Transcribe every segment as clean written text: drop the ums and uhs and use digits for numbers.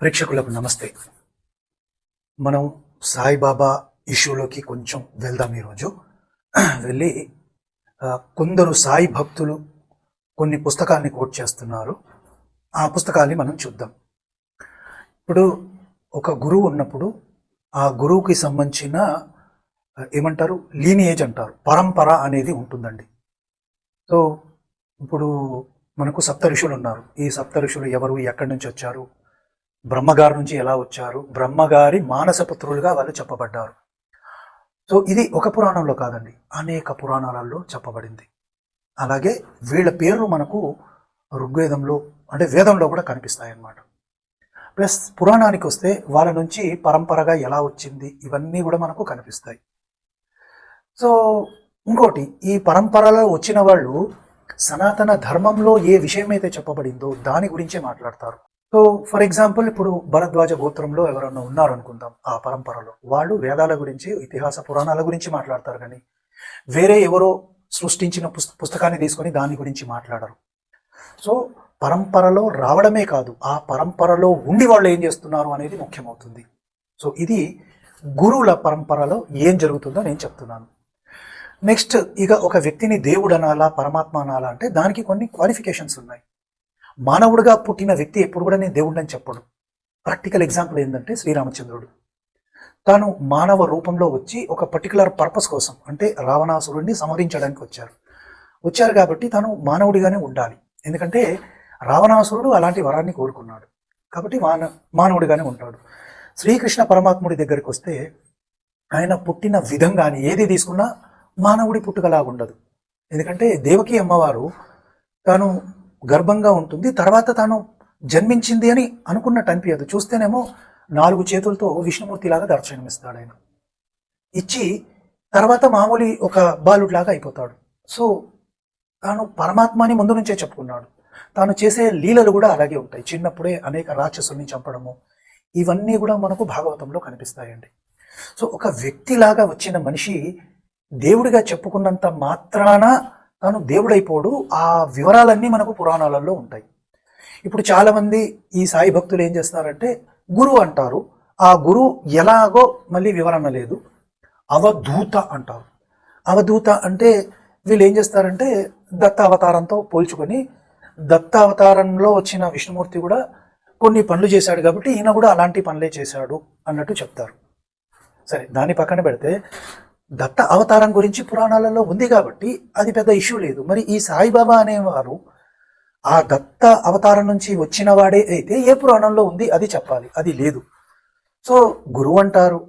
ప్రేక్షకులకు నమస్తే. మనం సాయిబాబా ఇష్యూలోకి కొంచెం వెళ్దాం ఈరోజు. వెళ్ళి కొందరు సాయి భక్తులు కొన్ని పుస్తకాన్ని కోట్ చేస్తున్నారు. ఆ పుస్తకాన్ని మనం చూద్దాం. ఇప్పుడు ఒక గురువు ఉన్నప్పుడు ఆ గురువుకి సంబంధించిన ఏమంటారు, లీనియేజ్ అంటారు, పరంపర అనేది ఉంటుందండి. సో ఇప్పుడు మనకు సప్త ఋషులు ఉన్నారు. ఈ సప్త ఋషులు ఎవరు, ఎక్కడి నుంచి వచ్చారు, బ్రహ్మగారి నుంచి ఎలా వచ్చారు, బ్రహ్మగారి మానసపుత్రులుగా వాళ్ళు చెప్పబడ్డారు. సో ఇది ఒక పురాణంలో కాదండి, అనేక పురాణాలలో చెప్పబడింది. అలాగే వీళ్ళ పేర్లు మనకు ఋగ్వేదంలో అంటే వేదంలో కూడా కనిపిస్తాయి అన్నమాట. ప్లస్ పురాణానికి వస్తే వాళ్ళ నుంచి పరంపరగా ఎలా వచ్చింది ఇవన్నీ కూడా మనకు కనిపిస్తాయి. సో ఇంకోటి, ఈ పరంపరలో వచ్చిన వాళ్ళు సనాతన ధర్మంలో ఏ విషయం అయితే చెప్పబడిందో దాని గురించే మాట్లాడతారు. సో ఫర్ ఎగ్జాంపుల్, ఇప్పుడు భరద్వాజ గోత్రంలో ఎవరన్నా ఉన్నారనుకుందాం, ఆ పరంపరలో వాళ్ళు వేదాల గురించి, ఇతిహాస పురాణాల గురించి మాట్లాడతారు, కానీ వేరే ఎవరో సృష్టించిన పుస్తకాన్ని తీసుకొని దాని గురించి మాట్లాడరు. సో పరంపరలో రావడమే కాదు, ఆ పరంపరలో ఉండి వాళ్ళు ఏం చేస్తున్నారు అనేది ముఖ్యమవుతుంది. సో ఇది గురువుల పరంపరలో ఏం జరుగుతుందో నేను చెప్తున్నాను. నెక్స్ట్, ఇక ఒక వ్యక్తిని దేవుడు అనాలా, పరమాత్మ అనాలా అంటే దానికి కొన్ని క్వాలిఫికేషన్స్ ఉన్నాయి. మానవుడిగా పుట్టిన వ్యక్తి ఎప్పుడు కూడా నేను దేవుడిని అని చెప్పడు. ప్రాక్టికల్ ఎగ్జాంపుల్ ఏంటంటే శ్రీరామచంద్రుడు. తాను మానవ రూపంలో వచ్చి ఒక పర్టికులర్ పర్పస్ కోసం, అంటే రావణాసురుడిని సంహరించడానికి వచ్చారు కాబట్టి తాను మానవుడిగానే ఉండాలి. ఎందుకంటే రావణాసురుడు అలాంటి వరాన్ని కోరుకున్నాడు కాబట్టి మానవుడిగానే ఉంటాడు. శ్రీకృష్ణ పరమాత్ముడి దగ్గరికి వస్తే ఆయన పుట్టిన విధంగాని ఏది తీసుకున్నా మానవుడి పుట్టుకలాగా ఉండదు. ఎందుకంటే దేవకి అమ్మవారు తాను గర్భంగా ఉంటుంది, తర్వాత తాను జన్మించింది అని అనుకున్నట్టు అనిపించదు. చూస్తేనేమో 4 చేతులతో విష్ణుమూర్తిలాగా దర్శనమిస్తాడు ఆయన. ఇచ్చి తర్వాత మామూలు ఒక బాలుడిలాగా అయిపోతాడు. సో తాను పరమాత్మ అని ముందు నుంచే చెప్పుకున్నాడు. తాను చేసే లీలలు కూడా అలాగే ఉంటాయి. చిన్నప్పుడే అనేక రాక్షసుల్ని చంపడము, ఇవన్నీ కూడా మనకు భాగవతంలో కనిపిస్తాయండి. సో ఒక వ్యక్తిలాగా వచ్చిన మనిషి దేవుడిగా చెప్పుకున్నంత మాత్రాన తాను దేవుడైపోడు. ఆ వివరాలన్నీ మనకు పురాణాలలో ఉంటాయి. ఇప్పుడు చాలామంది ఈ సాయి భక్తులు ఏం చేస్తారంటే గురువు అంటారు. ఆ గురువు ఎలాగో మళ్ళీ వివరణ లేదు, అవధూత అంటారు. అవధూత అంటే వీళ్ళు ఏం చేస్తారంటే దత్త అవతారంతో పోల్చుకొని, దత్త అవతారంలో వచ్చిన విష్ణుమూర్తి కూడా కొన్ని పనులు చేశాడు కాబట్టి ఈయన కూడా అలాంటి పనులే చేశాడు అన్నట్టు చెప్తారు. సరే, దాని పక్కన పెడితే దత్త అవతారం గురించి పురాణాలలో ఉంది కాబట్టి అది పెద్ద ఇష్యూ లేదు. మరి ఈ సాయిబాబా అనేవారు ఆ దత్త అవతారం నుంచి వచ్చిన వాడే అయితే ఏ పురాణంలో ఉంది అది చెప్పాలి, అది లేదు. సో గురువు అంటారు,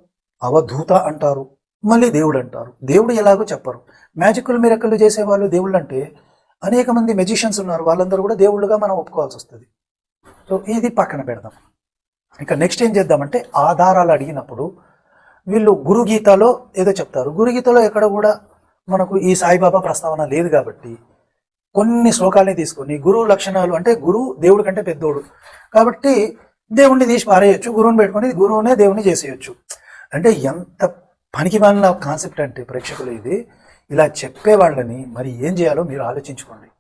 అవధూత అంటారు, మళ్ళీ దేవుడు అంటారు. దేవుడు ఎలాగో చెప్పరు. మ్యాజిక్లు మిరకలు చేసేవాళ్ళు దేవుళ్ళు అంటే అనేక మంది మెజిషియన్స్ ఉన్నారు, వాళ్ళందరూ కూడా దేవుళ్ళుగా మనం ఒప్పుకోవాల్సి వస్తుంది. సో ఇది పక్కన పెడదాం. ఇంకా నెక్స్ట్ ఏం చేద్దామంటే, ఆధారాలు అడిగినప్పుడు వీళ్ళు గురుగీతలో ఏదో చెప్తారు. గురుగీతలో ఎక్కడ కూడా మనకు ఈ సాయిబాబా ప్రస్తావన లేదు కాబట్టి కొన్ని శ్లోకాలని తీసుకొని గురువు లక్షణాలు అంటే గురువు దేవుడి కంటే పెద్దోడు కాబట్టి దేవుణ్ణి తీసి పారేయచ్చు, గురువుని పెట్టుకొని గురువునే దేవుణ్ణి చేసేయచ్చు. అంటే ఎంత పనికి మాలిన కాన్సెప్ట్ అంటే ప్రేక్షకులు, ఇది ఇలా చెప్పే వాళ్ళని మరి ఏం చేయాలో మీరు ఆలోచించుకోండి.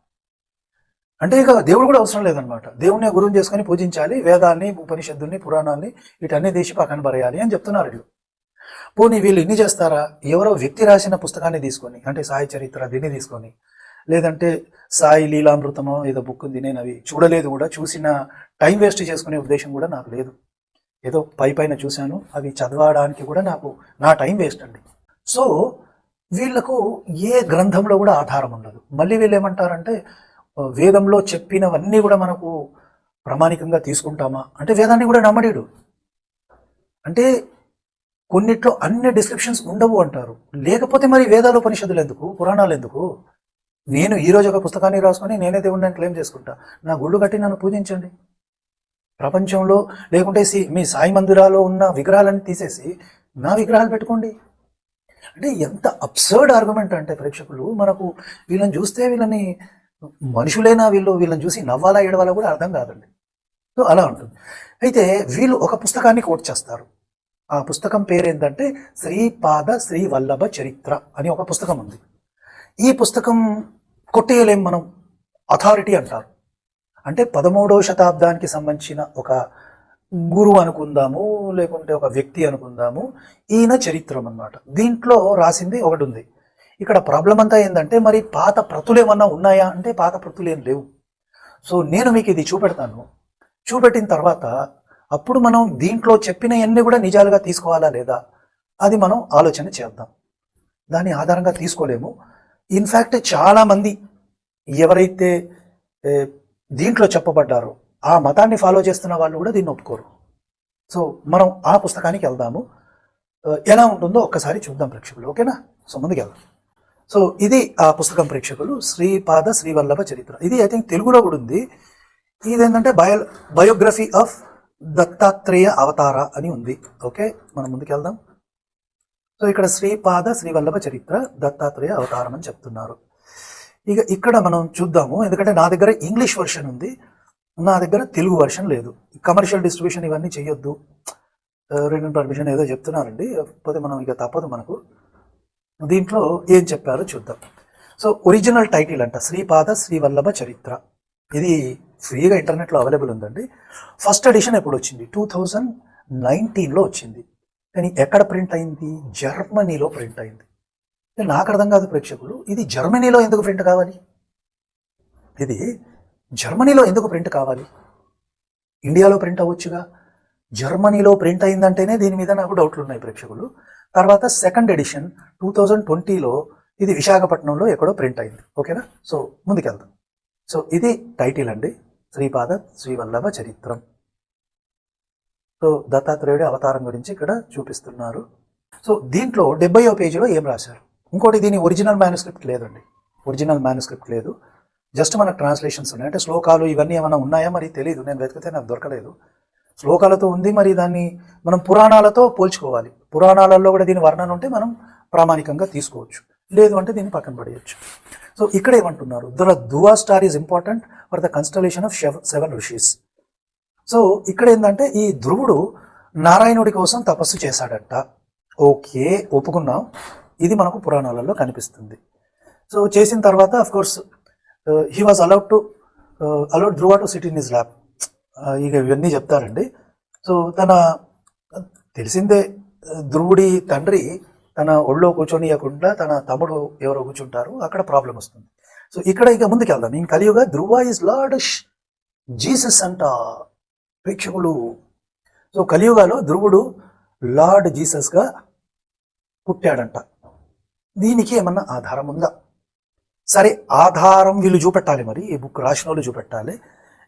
అంటే ఇక దేవుడు కూడా అవసరం లేదనమాట. దేవుణ్ణి గురువుని చేసుకొని పూజించాలి, వేదాన్ని, ఉపనిషత్తుల్ని, పురాణాన్ని వీటన్నీ తీసి పక్కన పరేయాలి అని చెప్తున్నారు వీళ్ళు. పోనీ వీళ్ళు ఇన్ని చేస్తారా? ఎవరో వ్యక్తి రాసిన పుస్తకాన్ని తీసుకొని, అంటే సాయి చరిత్ర దీన్ని తీసుకొని, లేదంటే సాయి లీలామృతమో ఏదో బుక్ ఉంది, నేను అవి చూడలేదు కూడా, చూసిన టైం వేస్ట్ చేసుకునే ఉద్దేశం కూడా నాకు లేదు. ఏదో పైన చూశాను, అవి చదవడానికి కూడా నా టైం వేస్ట్ అండి. సో వీళ్లకు ఏ గ్రంథంలో కూడా ఆధారం ఉండదు. మళ్ళీ వీళ్ళు ఏమంటారంటే వేదంలో చెప్పినవన్నీ కూడా మనకు ప్రామాణికంగా తీసుకుంటామా అంటే వేదాన్ని కూడా నమ్మడీడు. అంటే కొన్నిట్లో అన్ని డిస్క్రిప్షన్స్ ఉండవు అంటారు. లేకపోతే మరి వేదాలు, ఉపనిషత్తులు ఎందుకు, పురాణాలు ఎందుకు? నేను ఈరోజు ఒక పుస్తకాన్ని రాసుకొని నేనే దేవుడిని క్లెయిమ్ చేసుకుంటా. నా గుళ్ళు కట్టి నన్ను పూజించండి. ప్రపంచంలో లేకుంటే మీ సాయి మందిరాల్లో ఉన్న విగ్రహాలన్నీ తీసేసి నా విగ్రహాలు పెట్టుకోండి. అంటే ఎంత అబ్సర్డ్ ఆర్గ్యుమెంట్ అంటే ప్రేక్షకులు, మనకు వీళ్ళని చూస్తే వీళ్ళని మనుషులైనా వీళ్ళని చూసి నవ్వాలా ఏడవాలా కూడా అర్థం కాదండి. సో అలా ఉంటుంది. అయితే వీళ్ళు ఒక పుస్తకాన్ని కోట్ చేస్తారు. ఆ పుస్తకం పేరు ఏంటంటే శ్రీపాద శ్రీవల్లభ చరిత్ర అని ఒక పుస్తకం ఉంది. ఈ పుస్తకం కొట్టేయలేం మనం, అథారిటీ అంటారు. అంటే 13వ శతాబ్దానికి సంబంధించిన ఒక గురువు అనుకుందాము, లేకుంటే ఒక వ్యక్తి అనుకుందాము. ఈయన చరిత్రం అన్నమాట. దీంట్లో రాసింది ఒకటి ఉంది. ఇక్కడ ప్రాబ్లం అంతా ఏంటంటే మరి పాత ప్రతులు ఏమన్నా ఉన్నాయా అంటే పాత ప్రతులు ఏం లేవు. సో నేను మీకు ఇది చూపెడతాను. చూపెట్టిన తర్వాత అప్పుడు మనం దీంట్లో చెప్పినవన్నీ కూడా నిజాలుగా తీసుకోవాలా లేదా అది మనం ఆలోచన చేద్దాం. దాని ఆధారంగా తీసుకోలేము. ఇన్ఫ్యాక్ట్ చాలామంది ఎవరైతే దీంట్లో చెప్పబడ్డారో ఆ మతాన్ని ఫాలో చేస్తున్న వాళ్ళు కూడా దీన్ని ఒప్పుకోరు. సో మనం ఆ పుస్తకానికి వెళ్దాము. ఎలా ఉంటుందో ఒక్కసారి చూద్దాం ప్రేక్షకులు, ఓకేనా? సో ముందుకు వెళ్దాం. సో ఇది ఆ పుస్తకం ప్రేక్షకులు, శ్రీపాద శ్రీవల్లభ చరిత్ర. ఇది ఐ థింక్ తెలుగులో కూడా ఉంది. ఇదేంటంటే బయోగ్రఫీ ఆఫ్ దత్తాత్రేయ అవతార అని ఉంది. ఓకే, మనం ముందుకు వెళ్దాం. సో ఇక్కడ శ్రీపాద శ్రీవల్లభ చరిత్ర దత్తాత్రేయ అవతారం అని చెప్తున్నారు. ఇక ఇక్కడ మనం చూద్దాము, ఎందుకంటే నా దగ్గర ఇంగ్లీష్ వర్షన్ ఉంది, నా దగ్గర తెలుగు వర్షన్ లేదు. కమర్షియల్ డిస్ట్రిబ్యూషన్ ఇవన్నీ చేయొద్దు, రిటర్న్ పర్మిషన్ ఏదో చెప్తున్నారండి. కాకపోతే మనం ఇక తప్పదు మనకు. దీంట్లో ఏం చెప్పారో చూద్దాం. సో ఒరిజినల్ టైటిల్ అంట శ్రీపాద శ్రీవల్లభ చరిత్ర. ఇది ఫ్రీగా ఇంటర్నెట్లో అవైలబుల్ ఉందండి. ఫస్ట్ ఎడిషన్ ఎప్పుడు వచ్చింది? 2019లో వచ్చింది. కానీ ఎక్కడ ప్రింట్ అయింది? జర్మనీలో ప్రింట్ అయింది. నాకు అర్థం కాదు ప్రేక్షకులు, ఇది జర్మనీలో ఎందుకు ప్రింట్ కావాలి? ఇది జర్మనీలో ఎందుకు ప్రింట్ కావాలి? ఇండియాలో ప్రింట్ అవ్వచ్చుగా. జర్మనీలో ప్రింట్ అయిందంటేనే దీని మీద నాకు డౌట్లు ఉన్నాయి ప్రేక్షకులు. తర్వాత సెకండ్ ఎడిషన్ 2020లో ఇది విశాఖపట్నంలో ఎక్కడో ప్రింట్ అయింది. ఓకేనా? సో ముందుకెళ్దాం. సో ఇది టైటిల్ అండి, శ్రీపాద శ్రీవల్లభ చరిత్రం. సో దత్తాత్రేయుడి అవతారం గురించి ఇక్కడ చూపిస్తున్నారు. సో దీంట్లో 70వ పేజీలో ఏం రాశారు? ఇంకోటి, దీని ఒరిజినల్ మ్యానుస్క్రిప్ట్ లేదండి. ఒరిజినల్ మ్యానుస్క్రిప్ట్ లేదు, జస్ట్ మన ట్రాన్స్లేషన్స్ ఉన్నాయి. అంటే శ్లోకాలు ఇవన్నీ ఏమైనా ఉన్నాయా మరి తెలియదు, నేను వెతికితే నాకు దొరకలేదు. శ్లోకాలతో ఉంది, మరి దాన్ని మనం పురాణాలతో పోల్చుకోవాలి. పురాణాలలో కూడా దీని వర్ణన ఉంటే మనం ప్రామాణికంగా తీసుకోవచ్చు, లేదు అంటే దీన్ని పక్కన పడేయచ్చు. సో ఇక్కడ ఏమంటున్నారు? The Dhruva star is important for the constellation of 7 rishis. So ఇక్కడ ఏంటంటే ఈ ధ్రువుడు నారాయణుడి కోసం తపస్సు చేశాడంట. ఓకే, ఒప్పుకున్నాం, ఇది మనకు పురాణాలలో కనిపిస్తుంది. సో చేసిన తర్వాత of course he was allowed Dhruva to SIT in his lap. ఇక ఇవన్నీ చెప్తారండి. సో తెలిసిందే, ధ్రువుడి తండ్రి తన ఒళ్ళో కూర్చొనియకుండా తన తమ్ముడు ఎవరో కూర్చుంటారు, అక్కడ ప్రాబ్లం వస్తుంది. సో ఇక్కడ ఇక ముందుకు వెళ్దాం. ఇంక కలియుగా ధ్రువ ఇస్ లార్డ్ జీసస్ అంట ప్రేక్షకులు. సో కలియుగాలో ధ్రువుడు లార్డ్ జీసస్గా పుట్టాడంట. దీనికి ఏమన్నా ఆధారం ఉందా? సరే, ఆధారం వీళ్ళు చూపెట్టాలి, మరి ఈ బుక్ రాసిన వాళ్ళు చూపెట్టాలి.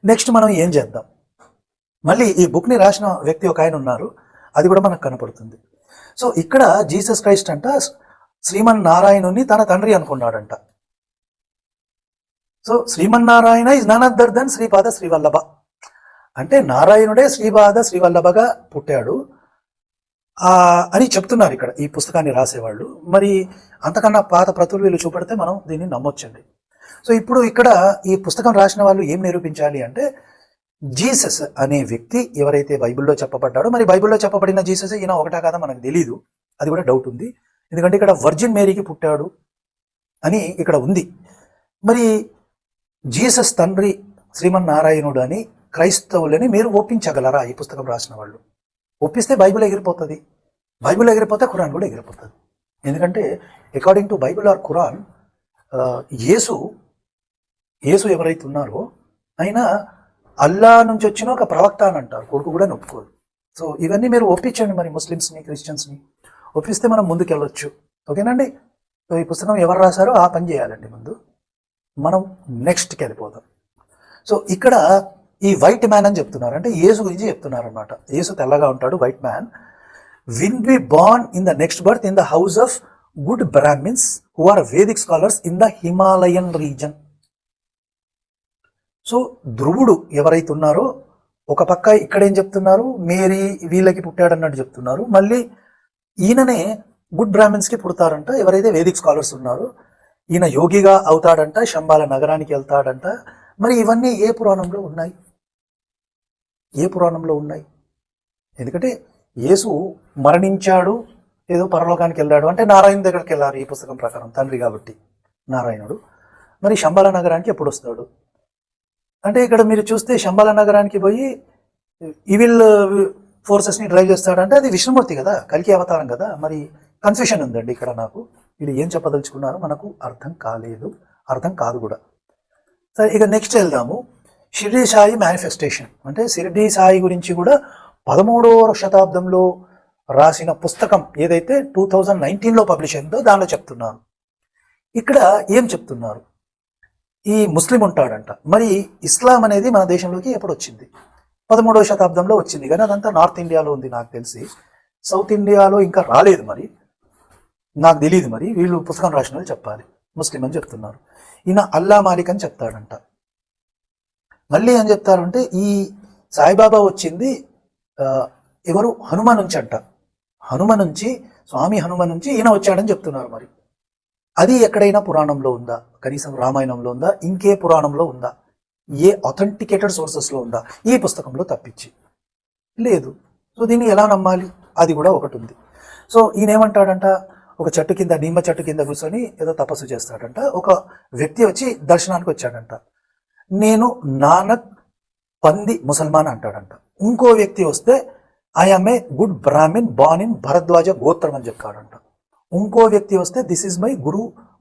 నెక్స్ట్ మనం ఏం చేద్దాం? మళ్ళీ ఈ బుక్ని రాసిన వ్యక్తి ఒక ఆయన ఉన్నారు, అది కూడా మనకు కనపడుతుంది. సో ఇక్కడ జీసస్ క్రైస్ట్ అంట శ్రీమన్నారాయణుని తన తండ్రి అనుకున్నాడంట. So Shrimannarayana is none other than Shripada Shrivallabha. అంటే నారాయణుడే శ్రీపాద శ్రీవల్లభగా పుట్టాడు అని చెప్తున్నారు ఇక్కడ ఈ పుస్తకాన్ని రాసేవాళ్ళు. మరి అంతకన్నా పాత ప్రతులు వీళ్ళు చూపెడితే మనం దీన్ని నమ్మొచ్చండి. సో ఇప్పుడు ఇక్కడ ఈ పుస్తకం రాసిన వాళ్ళు ఏం నిరూపించాలి అంటే, జీసస్ అనే వ్యక్తి ఎవరైతే బైబిల్లో చెప్పబడ్డాడో, మరి బైబిల్లో చెప్పబడిన జీసస్ ఈయన ఒకటా కాదా మనకు తెలీదు, అది కూడా డౌట్ ఉంది. ఎందుకంటే ఇక్కడ వర్జిన్ మేరీకి పుట్టాడు అని ఇక్కడ ఉంది. మరి జీసస్ తండ్రి శ్రీమన్నారాయణుడు అని క్రైస్తవులని మీరు ఒప్పించగలరా? ఈ పుస్తకం రాసిన వాళ్ళు ఒప్పిస్తే బైబిల్ ఎగిరిపోతుంది. బైబిల్ ఎగిరిపోతే ఖురాన్ కూడా ఎగిరిపోతుంది. ఎందుకంటే according to Bible or Quran, యేసు ఎవరైతే ఉన్నారో ఆయన అల్లా నుంచి వచ్చిన ఒక ప్రవక్త అని అంటారు, కొడుకు కూడా ఒప్పుకోరు. సో ఇవన్నీ మీరు ఒప్పించండి మరి ముస్లిమ్స్ని, క్రిస్టియన్స్ని ఒప్పిస్తే మనం ముందుకు వెళ్ళొచ్చు. ఓకేనండి? సో ఈ పుస్తకం ఎవరు రాశారో ఆ పని చేయాలండి. ముందు మనం నెక్స్ట్కి వెళ్ళిపోదాం. సో ఇక్కడ ఈ వైట్ మ్యాన్ అని చెప్తున్నారు, అంటే యేసు గురించి చెప్తున్నారు అనమాట. యేసు తెల్లగా ఉంటాడు, white man. Will be born in the next birth in the house of good Brahmins who are Vedic scholars in the Himalayan region. So ధ్రువుడు ఎవరైతే ఉన్నారో ఒక పక్క ఇక్కడ ఏం చెప్తున్నారు, మేరీ వీళ్ళకి పుట్టాడన్నట్టు చెప్తున్నారు. మళ్ళీ ఈయననే గుడ్ బ్రాహ్మిన్స్కి పుడతారంట ఎవరైతే వేదిక్ స్కాలర్స్ ఉన్నారో. ఈయన యోగిగా అవుతాడంట, శంబాల నగరానికి వెళ్తాడంట. మరి ఇవన్నీ ఏ పురాణంలో ఉన్నాయి? ఏ పురాణంలో ఉన్నాయి? ఎందుకంటే యేసు మరణించాడు, ఏదో పరలోకానికి వెళ్ళాడు అంటే నారాయణ దగ్గరికి వెళ్ళారు ఈ పుస్తకం ప్రకారం, తండ్రి కాబట్టి నారాయణుడు. మరి శంబాల నగరానికి ఎప్పుడు వస్తాడు అంటే ఇక్కడ మీరు చూస్తే శంబాల నగరానికి పోయి ఈవిల్ ఫోర్సెస్ని డ్రైవ్ చేస్తాడంటే అది విష్ణుమూర్తి కదా, కల్కి అవతారం కదా. మరి కన్ఫ్యూషన్ ఉందండి ఇక్కడ నాకు. వీళ్ళు ఏం చెప్పదలుచుకున్నారో మనకు అర్థం కాలేదు, అర్థం కాదు కూడా. సరే, ఇక నెక్స్ట్ వెళ్దాము. షిరిడి సాయి మేనిఫెస్టేషన్. అంటే షిరిడి సాయి గురించి కూడా 13వ శతాబ్దంలో రాసిన పుస్తకం ఏదైతే 2019లో పబ్లిష్ అయిందో దానిలో చెప్తున్నారు. ఇక్కడ ఏం చెప్తున్నారు, ఈ ముస్లిం ఉంటాడంట. మరి ఇస్లాం అనేది మన దేశంలోకి ఎప్పుడు వచ్చింది? 13వ శతాబ్దంలో వచ్చింది, కానీ అదంతా నార్త్ ఇండియాలో ఉంది నాకు తెలిసి. సౌత్ ఇండియాలో ఇంకా రాలేదు. మరి నాకు తెలియదు, మరి వీళ్ళు పుస్తకం రాసిన వాళ్ళు చెప్పాలి. ముస్లిం అని చెప్తున్నారు. ఈయన అల్లా మాలిక్ అని చెప్తాడంట. మళ్ళీ ఏం చెప్తారంటే ఈ సాయిబాబా వచ్చింది ఎవరు, హనుమాన్ నుంచి అంట. హనుమ నుంచి, స్వామి హనుమ నుంచి ఈయన వచ్చాడని చెప్తున్నారు. మరి అది ఎక్కడైనా పురాణంలో ఉందా? కనీసం రామాయణంలో ఉందా? ఇంకే పురాణంలో ఉందా? ఏ అథెంటికేటెడ్ సోర్సెస్లో ఉందా? ఈ పుస్తకంలో తప్పించి లేదు. సో దీన్ని ఎలా నమ్మాలి? అది కూడా ఒకటి ఉంది. సో ఈయన ఏమంటాడంట, ఒక చెట్టు కింద, నిమ్మ చెట్టు కింద కూర్చొని ఏదో తపస్సు చేస్తాడంట. ఒక వ్యక్తి వచ్చి దర్శనానికి వచ్చాడంట. నేను నానక్ పంది ముసల్మాన్ అంటాడంట. ఇంకో వ్యక్తి వస్తే I'm a good Brahmin born in Bharadwaja గోత్రం అని చెప్తాడంట. ఇంకో వ్యక్తి వస్తే దిస్ ఈజ్ మై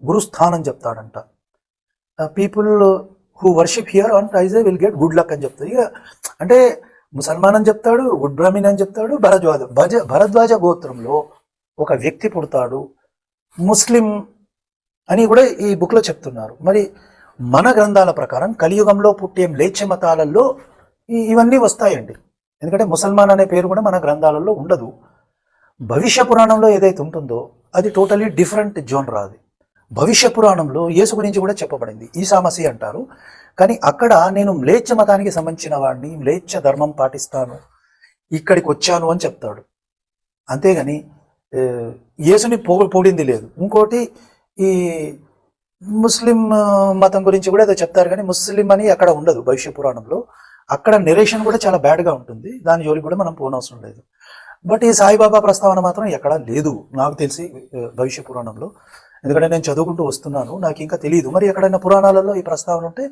గురుస్థాన్ అని చెప్తాడంట. People who worship here on ట్రైజే విల్ గెట్ గుడ్ లక్ అని చెప్తాడు. ఇక అంటే ముసల్మాన్ అని చెప్తాడు, గుడ్ బ్రాహ్మిన్ అని చెప్తాడు, భరద్వాజ గోత్రంలో ఒక వ్యక్తి పుడతాడు, ముస్లిం అని కూడా ఈ బుక్లో చెప్తున్నారు. మరి మన గ్రంథాల ప్రకారం కలియుగంలో పుట్టే మ్లేచ్ఛ మతాలలో ఇవన్నీ వస్తాయండి. ఎందుకంటే ముసల్మాన్ అనే పేరు కూడా మన గ్రంథాలలో ఉండదు. భవిష్య పురాణంలో ఏదైతే ఉంటుందో అది టోటలీ డిఫరెంట్ జోనర్. అది భవిష్య పురాణంలో యేసు గురించి కూడా చెప్పబడింది, ఈసామసి అంటారు. కానీ అక్కడ నేను మ్లేచ్ఛ మతానికి సంబంధించిన వాడిని, మ్లేచ్ఛ ధర్మం పాటిస్తాను, ఇక్కడికి వచ్చాను అని చెప్తాడు. అంతేగాని యేసుని పొగిడింది లేదు. ఇంకోటి ఈ ముస్లిం మతం గురించి కూడా ఏదో చెప్తారు, కానీ ముస్లిం అని అక్కడ ఉండదు భవిష్య పురాణంలో. అక్కడ నెరేషన్ కూడా చాలా బ్యాడ్గా ఉంటుంది, దాని జోలికి కూడా మనం పోనవసరం లేదు. బట్ ఈ సాయిబాబా ప్రస్తావన మాత్రం ఎక్కడా లేదు నాకు తెలిసి భవిష్య పురాణంలో. ఎందుకంటే నేను చదువుకుంటూ వస్తున్నాను, నాకు ఇంకా తెలియదు. మరి ఎక్కడైనా పురాణాలలో ఈ ప్రస్తావన ఉంటే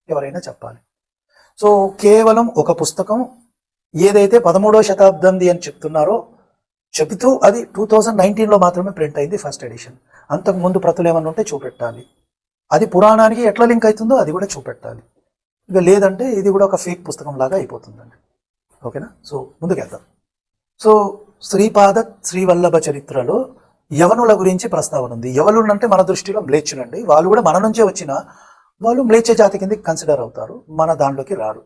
ఎవరైనా చెప్పాలి. సో కేవలం ఒక పుస్తకం ఏదైతే 13వ శతాబ్దంది అని చెప్తున్నారో చెబుతూ అది 2019లో మాత్రమే ప్రింట్ అయింది ఫస్ట్ ఎడిషన్. అంతకుముందు ప్రతులు ఏమన్నా ఉంటే చూపెట్టాలి. అది పురాణానికి ఎట్లా లింక్ అవుతుందో అది కూడా చూపెట్టాలి. ఇక లేదంటే ఇది కూడా ఒక ఫేక్ పుస్తకం లాగా అయిపోతుందండి. ఓకేనా? సో ముందుకెళ్దాం. సో శ్రీపాద శ్రీవల్లభ చరిత్రలో యవనుల గురించి ప్రస్తావన ఉంది. యవనులు అంటే మన దృష్టిలో మ్లేచ్చులండి. వాళ్ళు కూడా మన నుంచే వచ్చిన వాళ్ళు మ్లేచ్ఛ జాతి కిందకి కన్సిడర్ అవుతారు, మన దాంట్లోకి రారు.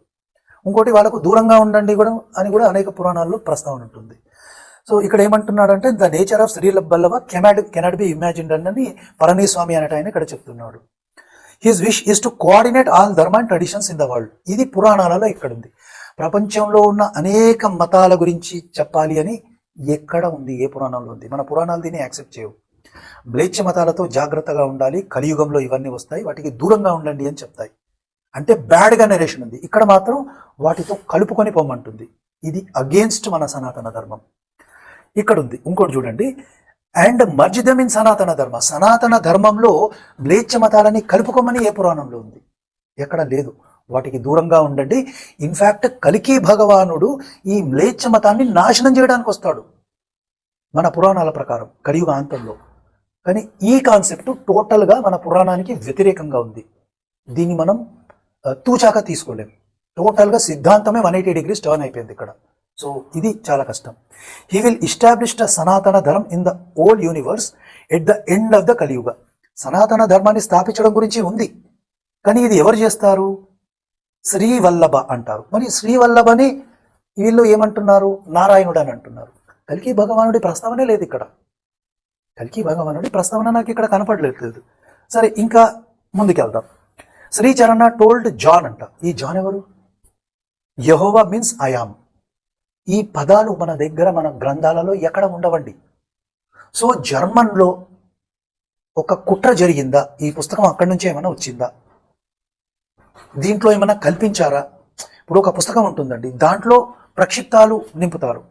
ఇంకోటి వాళ్ళకు దూరంగా ఉండండి కూడా అని కూడా అనేక పురాణాల్లో ప్రస్తావన ఉంటుంది. సో ఇక్కడ ఏమంటున్నాడంటే the nature of Shrivallabha cannot be imagined అని పళనిస్వామి అనేట ఆయన ఇక్కడ చెప్తున్నాడు. His wish is to coordinate all dharma and traditions in the world. ఇది పురాణాలలో ఇక్కడ ఉంది. ప్రపంచంలో ఉన్న అనేక మతాల గురించి చెప్పాలి అని ఎక్కడ ఉంది? ఏ పురాణంలో ఉంది? మన పురాణాలు దీన్ని యాక్సెప్ట్ చేయవు. మ్లేచ్ఛ మతాలతో జాగ్రత్తగా ఉండాలి, కలియుగంలో ఇవన్నీ వస్తాయి, వాటికి దూరంగా ఉండండి అని చెప్తాయి. అంటే బ్యాడ్గా నెరేషన్ ఉంది. ఇక్కడ మాత్రం వాటితో కలుపుకొని పోమంటుంది. ఇది అగేన్స్ట్ మన సనాతన ధర్మం. ఇక్కడ ఉంది. ఇంకోటి చూడండి, అండ్ మర్జ్ దెమ్ ఇన్ సనాతన ధర్మ. సనాతన ధర్మంలో మ్లేచ్ఛ మతాలని కలుపుకోమని ఏ పురాణంలో ఉంది? ఎక్కడ లేదు. వాటికి దూరంగా ఉండండి. ఇన్ఫ్యాక్ట్ కలికి భగవానుడు ఈ మ్లేచ్ఛ మతాన్ని నాశనం చేయడానికి వస్తాడు మన పురాణాల ప్రకారం కలియుగ అంతంలో. కానీ ఈ కాన్సెప్ట్ టోటల్గా మన పురాణానికి వ్యతిరేకంగా ఉంది. దీన్ని మనం తూచాక తీసుకోలేం. టోటల్గా సిద్ధాంతమే 180 degrees టర్న్ అయిపోయింది ఇక్కడ. సో ఇది చాలా కష్టం. హీ విల్ ఇస్టాబ్లిష్ ద సనాతన ధర్మం in the old universe at the end of the కలియుగ. సనాతన ధర్మాన్ని స్థాపించడం గురించి ఉంది, కానీ ఇది ఎవరు చేస్తారు? శ్రీవల్లభ అంటారు. మరి శ్రీవల్లభని వీళ్ళు ఏమంటున్నారు? నారాయణుడు అని అంటున్నారు. కల్కి భగవానుడి ప్రస్తావనే లేదు ఇక్కడ. కల్కి భగవానుడి ప్రస్తావన నాకు ఇక్కడ కనపడలేదు. సరే, ఇంకా ముందుకెళ్దాం. శ్రీచరణ టోల్డ్ జాన్ అంట. ఈ జాన్ ఎవరు? యెహోవా మీన్స్ ఐయామ్. ఈ పదాలు మన దగ్గర మన గ్రంథాలలో ఎక్కడ ఉండవండి. సో జర్మన్లో ఒక కుట్ర జరిగిందా? ఈ పుస్తకం అక్కడి నుంచి ఏమైనా వచ్చిందా? దీంట్లో ఏమైనా కల్పించారా? ఇప్పుడు ఒక పుస్తకం ఉంటుందండి, దాంట్లో ప్రక్షిప్తాలు నింపుతారు.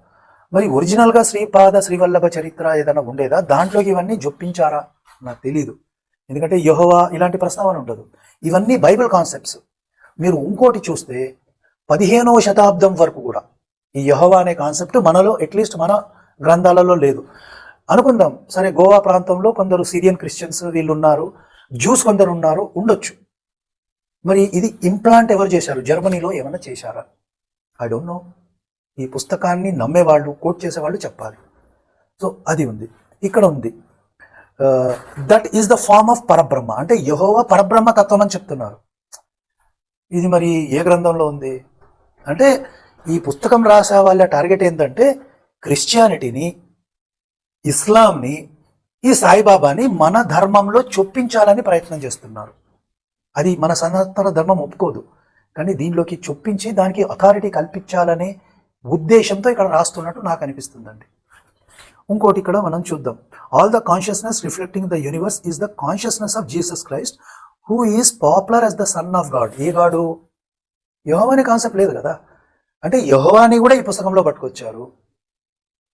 మరి ఒరిజినల్గా శ్రీపాద శ్రీవల్లభ చరిత్ర ఏదైనా ఉండేదా? దాంట్లోకి ఇవన్నీ జొప్పించారా? నాకు తెలీదు. ఎందుకంటే యెహోవా ఇలాంటి ప్రస్తావన ఉండదు. ఇవన్నీ బైబిల్ కాన్సెప్ట్స్. మీరు ఇంకోటి చూస్తే 15వ శతాబ్దం వరకు కూడా ఈ యెహోవా అనే కాన్సెప్ట్ మనలో అట్లీస్ట్ మన గ్రంథాలలో లేదు అనుకుందాం. సరే, గోవా ప్రాంతంలో కొందరు సిరియన్ క్రిస్టియన్స్ వీళ్ళు ఉన్నారు, జ్యూస్ కొందరు ఉన్నారు, ఉండొచ్చు. మరి ఇది ఇంప్లాంట్ ఎవరు చేశారు? జర్మనీలో ఏమైనా చేశారా? I don't know. ఈ పుస్తకాన్ని నమ్మేవాళ్ళు, కోట్ చేసేవాళ్ళు చెప్పాలి. సో అది ఉంది. ఇక్కడ ఉంది, that is the form of Parabrahma, అంటే యెహోవా పరబ్రహ్మ తత్వం అని చెప్తున్నారు. ఇది మరి ఏ గ్రంథంలో ఉంది అంటే, ఈ పుస్తకం రాసే వాళ్ళ టార్గెట్ ఏంటంటే క్రిస్టియానిటీని, ఇస్లాంని, ఈ సాయిబాబాని మన ధర్మంలో చొప్పించాలని ప్రయత్నం చేస్తున్నారు. అది మన సనాతన ధర్మం ఒప్పుకోదు, కానీ దీనిలోకి చొప్పించి దానికి అథారిటీ కల్పించాలనే ఉద్దేశంతో ఇక్కడ రాస్తున్నట్టు నాకు అనిపిస్తుందండి. ఇంకోటి ఇక్కడ మనం చూద్దాం, all the consciousness reflecting the universe is the consciousness of Jesus Christ who is popular as the son of God. ఏ గాడు? యెహోవా అనే కాన్సెప్ట్ లేదు కదా, అంటే యెహోవాని కూడా ఈ పుస్తకంలో పట్టుకొచ్చారు.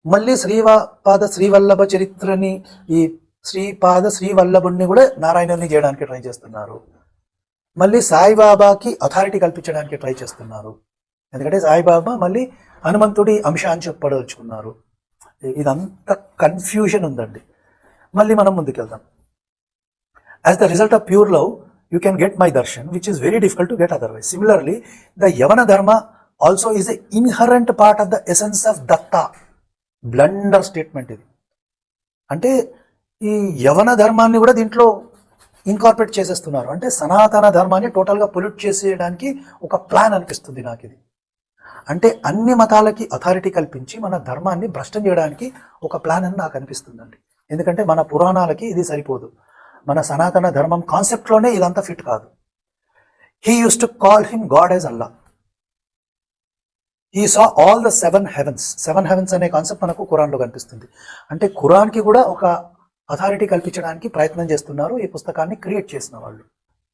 మళ్ళీ శ్రీపాద శ్రీవల్లభ చరిత్రని, ఈ శ్రీపాద శ్రీవల్లభుడిని కూడా నారాయణుని చేయడానికి ట్రై చేస్తున్నారు. మళ్ళీ సాయిబాబాకి అథారిటీ కల్పించడానికి ట్రై చేస్తున్నారు. ఎందుకంటే సాయిబాబా మళ్ళీ హనుమంతుడి అంశ అని చెప్పదలుచుకున్నారు. ఇదంతా కన్ఫ్యూజన్ ఉందండి. మళ్ళీ మనం ముందుకెళ్దాం. As the result of pure love you can get my darshan which is very difficult to get otherwise. Similarly the Yavana dharma also is a inherent part of the essence of Datta. Blunder statement ఇది. అంటే ఈ యవన ధర్మాన్ని కూడా దీంట్లో ఇన్కార్పొరేట్ చేసేస్తున్నారు. అంటే సనాతన ధర్మాన్ని టోటల్గా పొల్యూట్ చేసేయడానికి ఒక ప్లాన్ అనిపిస్తుంది నాకు ఇది. అంటే అన్ని మతాలకి అథారిటీ కల్పించి మన ధర్మాన్ని భ్రష్టం చేయడానికి ఒక ప్లాన్ అని నాకు అనిపిస్తుందండి. ఎందుకంటే మన పురాణాలకి ఇది సరిపోదు, మన సనాతన ధర్మం కాన్సెప్ట్లోనే ఇదంతా ఫిట్ కాదు. He use to call him God as Allah. He saw all the 7 heavens. 7 heavens అనే కాన్సెప్ట్ మనకు ఖురాన్లో కనిపిస్తుంది. అంటే ఖురాన్కి కూడా ఒక అథారిటీ కల్పించడానికి ప్రయత్నం చేస్తున్నారు ఈ పుస్తకాన్ని క్రియేట్ చేసిన వాళ్ళు.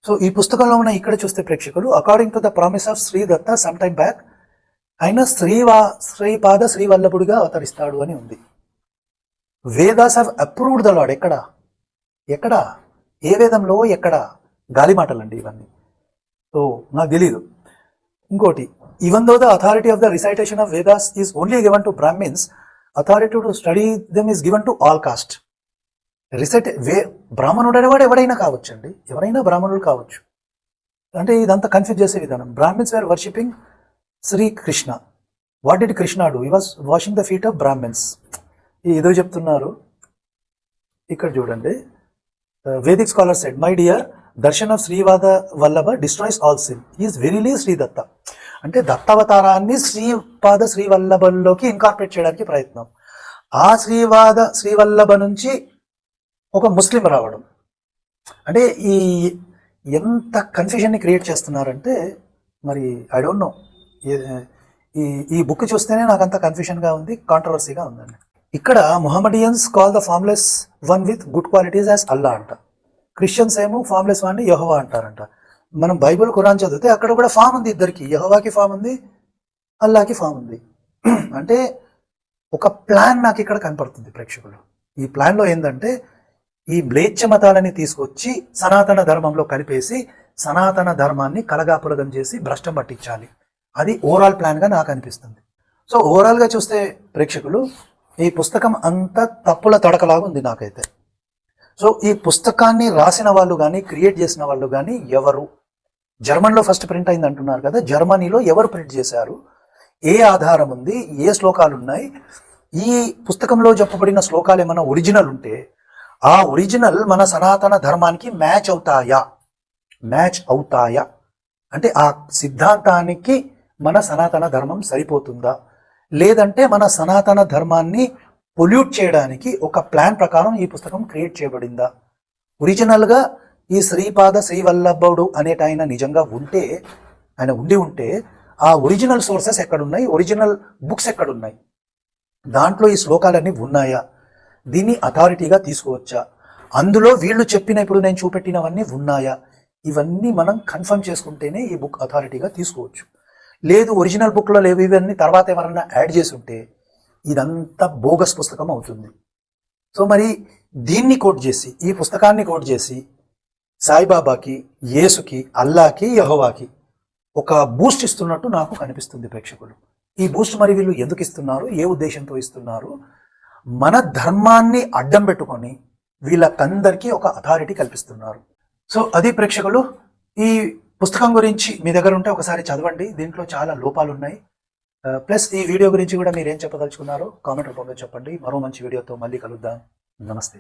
సో ఈ పుస్తకంలో ఉన్న ఇక్కడ చూస్తే ప్రేక్షకులు, according to the promise of Shri Datta some time back, ఆయన శ్రీపాద శ్రీవల్లభుడిగా అవతరిస్తాడు అని ఉంది. Vedas have approved the lord. ఎక్కడ ఏ వేదంలో ఎక్కడ? గాలి మాటలండి ఇవన్నీ. సో నాకు తెలీదు. ఇంకోటి, even though the authority of the recitation of Vedas is only given to Brahmins, authority to study them is given to all cost. బ్రాహ్మణుడు అనేవాడు ఎవరైనా కావచ్చండి, ఎవరైనా బ్రాహ్మణుడు కావచ్చు. అంటే ఇదంతా కన్ఫ్యూజ్ చేసే విధానం. Brahmins were worshipping Shri Krishna. What did Krishna do? He was washing the feet of Brahmins. ఏదో చెప్తున్నారు ఇక్కడ చూడండి. Vedic scholar said, my dear, darshan of Shrivada Vallabha destroys all sin. Is verily Shri Datta. అంటే దత్తావతారాన్ని శ్రీపాద శ్రీవల్లభంలోకి ఇన్కార్పొరేట్ చేయడానికి ప్రయత్నం. ఆ శ్రీవల్లభ నుంచి ఒక ముస్లిం రావడం. అంటే ఈ ఎంత కన్ఫ్యూజన్ని క్రియేట్ చేస్తున్నారంటే మరి ఐ డోంట్ నో. ఈ బుక్ చూస్తేనే నాకు అంత కన్ఫ్యూజన్గా ఉంది, కాంట్రవర్సీగా ఉందండి. ఇక్కడ Mohammedians call the formless one with good qualities as Allah అంట. క్రిస్టియన్స్ ఏమో ఫార్మ్లెస్ వాన్ని యెహోవా అంటారంట. మనం బైబుల్ ఖురాన్ చదివితే అక్కడ కూడా ఫామ్ ఉంది ఇద్దరికి. యెహోవాకి ఫామ్ ఉంది, అల్లాకి ఫామ్ ఉంది. అంటే ఒక ప్లాన్ నాకు ఇక్కడ కనపడుతుంది ప్రేక్షకులు. ఈ ప్లాన్లో ఏంటంటే ఈ మ్లేచ్ఛ మతాలని తీసుకొచ్చి సనాతన ధర్మంలో కలిపేసి సనాతన ధర్మాన్ని కలగాపులగం చేసి భ్రష్టం పట్టించాలి. అది ఓవరాల్ ప్లాన్గా నాకు అనిపిస్తుంది. సో ఓవరాల్గా చూస్తే ప్రేక్షకులు, ఈ పుస్తకం అంతా తప్పుల తడకలాగా ఉంది నాకైతే. సో ఈ పుస్తకాన్ని రాసిన వాళ్ళు కానీ క్రియేట్ చేసిన వాళ్ళు కానీ ఎవరు? జర్మన్లో ఫస్ట్ ప్రింట్ అయింది అంటున్నారు కదా, జర్మనీలో ఎవరు ప్రింట్ చేశారు? ఏ ఆధారం ఉంది? ఏ శ్లోకాలు ఉన్నాయి? ఈ పుస్తకంలో చెప్పబడిన శ్లోకాలు ఏమైనా ఒరిజినల్ ఉంటే ఆ ఒరిజినల్ మన సనాతన ధర్మానికి మ్యాచ్ అవుతాయా అంటే ఆ సిద్ధాంతానికి మన సనాతన ధర్మం సరిపోతుందా, లేదంటే మన సనాతన ధర్మాన్ని పొల్యూట్ చేయడానికి ఒక ప్లాన్ ప్రకారం ఈ పుస్తకం క్రియేట్ చేయబడిందా? ఒరిజినల్గా ఈ శ్రీపాద శ్రీవల్లభుడు అనేట ఆయన నిజంగా ఉండి ఉంటే ఆ ఒరిజినల్ సోర్సెస్ ఎక్కడున్నాయి? ఒరిజినల్ బుక్స్ ఎక్కడున్నాయి? దాంట్లో ఈ శ్లోకాలన్నీ ఉన్నాయా? దీన్ని అథారిటీగా తీసుకోవచ్చా? అందులో వీళ్ళు చెప్పిన ఇప్పుడు నేను చూపెట్టినవన్నీ ఉన్నాయా? ఇవన్నీ మనం కన్ఫర్మ్ చేసుకుంటేనే ఈ బుక్ అథారిటీగా తీసుకోవచ్చు. లేదు ఒరిజినల్ బుక్లో లేవు, ఇవన్నీ తర్వాత ఎవరన్నా యాడ్ చేసి ఉంటే ఇదంతా బోగస్ పుస్తకం అవుతుంది. సో మరి దీన్ని కోట్ చేసి, ఈ పుస్తకాన్ని కోట్ చేసి సాయిబాబాకి, యేసుకి, అల్లాకి, యెహోవాకి ఒక బూస్ట్ ఇస్తున్నట్టు నాకు కనిపిస్తుంది ప్రేక్షకులు. ఈ బూస్ట్ మరి వీళ్ళు ఎందుకు ఇస్తున్నారు, ఏ ఉద్దేశంతో ఇస్తున్నారు, మన ధర్మాన్ని అడ్డం పెట్టుకొని వీళ్ళకందరికీ ఒక అథారిటీ కల్పిస్తున్నారు. సో అది ప్రేక్షకులు, ఈ పుస్తకం గురించి మీ దగ్గర ఉంటే ఒకసారి చదవండి. దీంట్లో చాలా లోపాలు ఉన్నాయి. ప్లస్ ఈ వీడియో గురించి కూడా మీరు ఏం చెప్పదలుచుకున్నారో కామెంట్ రూపంలో చెప్పండి. మరో మంచి వీడియోతో మళ్ళీ కలుద్దాం. నమస్తే.